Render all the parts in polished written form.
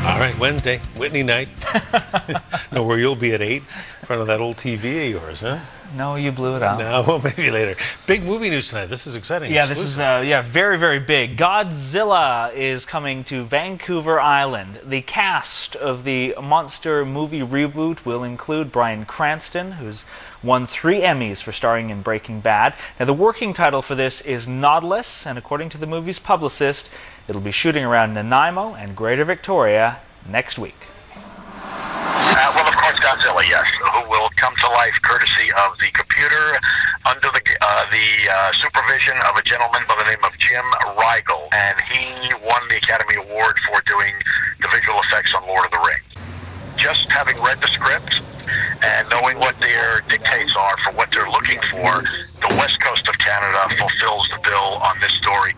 All right, Wednesday, Whitney night. Know where you'll be at 8 in front of that old TV of yours, huh? No, you blew it out. No, well, maybe later. Big movie news tonight. This is exciting. Yeah, this is very, very big. Godzilla is coming to Vancouver Island. The cast of the monster movie reboot will include Bryan Cranston, who's won 3 Emmys for starring in Breaking Bad. Now, the working title for this is Nautilus, and according to the movie's publicist, it'll be shooting around Nanaimo and Greater Victoria next week. Well, of course, Godzilla, yes, who will come to life courtesy of the computer under the supervision of a gentleman by the name of Jim Rigel, and he won the Academy Award for doing the visual effects on Lord of the Rings. Just having read the script and knowing what their dictates are for what they're looking for, the west coast of Canada fulfills the bill on this story.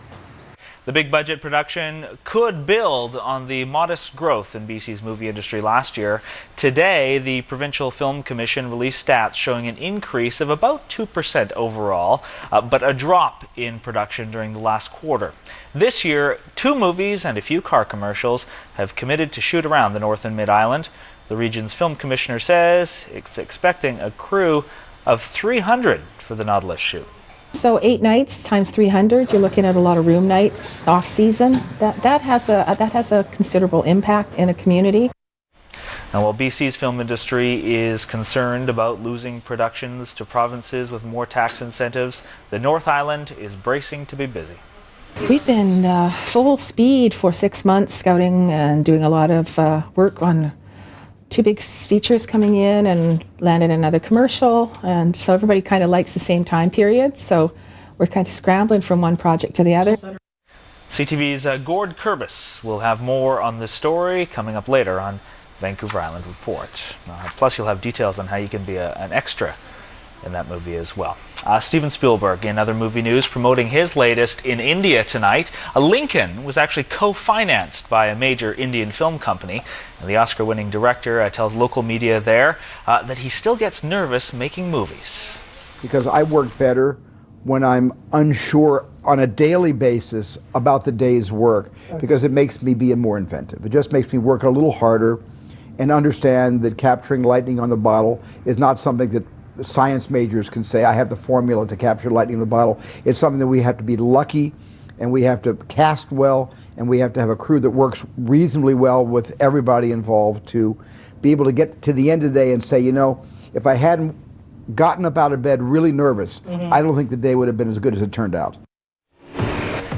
The big budget production could build on the modest growth in BC's movie industry last year. Today, the Provincial Film Commission released stats showing an increase of about 2% overall, but a drop in production during the last quarter. This year, 2 movies and a few car commercials have committed to shoot around the North and Mid-Island. The region's film commissioner says it's expecting a crew of 300 for the Nautilus shoot. So 8 nights times 300, you're looking at a lot of room nights off season. That has a considerable impact in a community. Now, while BC's film industry is concerned about losing productions to provinces with more tax incentives, the North Island is bracing to be busy. We've been full speed for 6 months, scouting and doing a lot of work on 2 big features coming in and landed another commercial, and so everybody kind of likes the same time period, so we're kind of scrambling from one project to the other. CTV's Gord Kurbis will have more on this story coming up later on Vancouver Island Report. Plus you'll have details on how you can be an extra in that movie as well. Steven Spielberg, in other movie news, promoting his latest in India tonight. Lincoln was actually co-financed by a major Indian film company, and the Oscar-winning director tells local media there that he still gets nervous making movies. Because I work better when I'm unsure on a daily basis about the day's work, because it makes me be more inventive. It just makes me work a little harder and understand that capturing lightning on the bottle is not something that science majors can say, I have the formula to capture lightning in the bottle. It's something that we have to be lucky, and we have to cast well, and we have to have a crew that works reasonably well with everybody involved to be able to get to the end of the day and say, you know, if I hadn't gotten up out of bed really nervous, I don't think the day would have been as good as it turned out.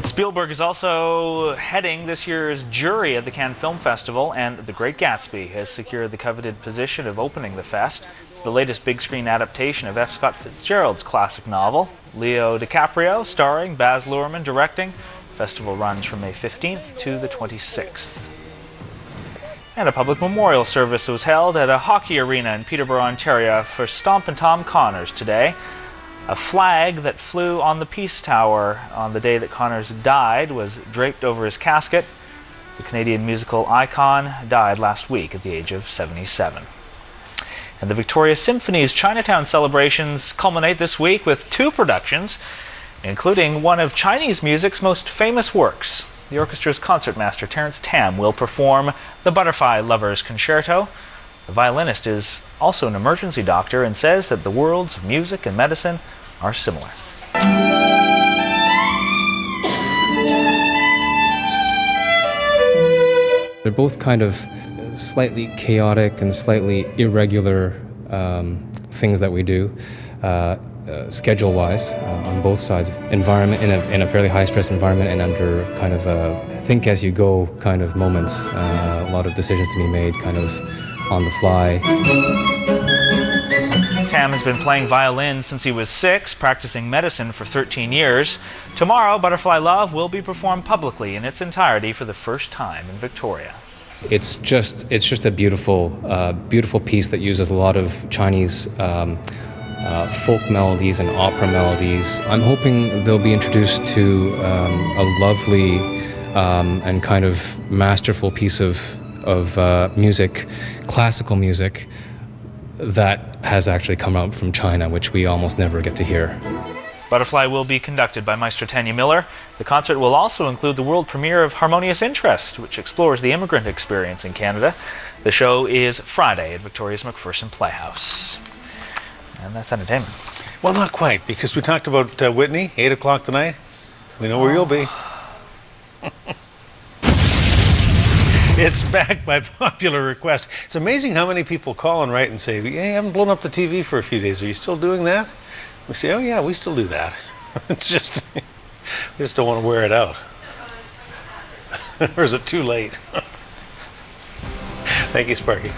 Spielberg is also heading this year's jury at the Cannes Film Festival, and The Great Gatsby has secured the coveted position of opening the fest. It's the latest big-screen adaptation of F. Scott Fitzgerald's classic novel. Leo DiCaprio starring, Baz Luhrmann directing. The festival runs from May 15th to the 26th. And a public memorial service was held at a hockey arena in Peterborough, Ontario for Stompin' Tom Connors today. A flag that flew on the Peace Tower on the day that Connors died was draped over his casket. The Canadian musical icon died last week at the age of 77. And the Victoria Symphony's Chinatown celebrations culminate this week with 2 productions, including one of Chinese music's most famous works. The orchestra's concertmaster Terence Tam will perform the Butterfly Lovers Concerto. The violinist is also an emergency doctor and says that the worlds of music and medicine are similar. They're both kind of slightly chaotic and slightly irregular things that we do, schedule-wise, on both sides. Environment in a fairly high-stress environment and under kind of think-as-you-go kind of moments. A lot of decisions to be made kind of on the fly. Tam has been playing violin since he was 6, practicing medicine for 13 years. Tomorrow, Butterfly Love will be performed publicly in its entirety for the first time in Victoria. It's just a beautiful piece that uses a lot of Chinese folk melodies and opera melodies. I'm hoping they'll be introduced to a lovely and kind of masterful piece of music, classical music, that has actually come out from China, which we almost never get to hear. Butterfly will be conducted by Maestro Tanya Miller. The concert will also include the world premiere of Harmonious Interest, which explores the immigrant experience in Canada. The show is Friday at Victoria's McPherson Playhouse. And that's entertainment. Well, not quite, because we talked about Whitney, 8 o'clock tonight. We know where you'll be. It's back by popular request. It's amazing how many people call and write and say, hey, I haven't blown up the TV for a few days. Are you still doing that? We say, oh yeah, we still do that. It's just, we just don't want to wear it out. Or is it too late? Thank you, Sparky.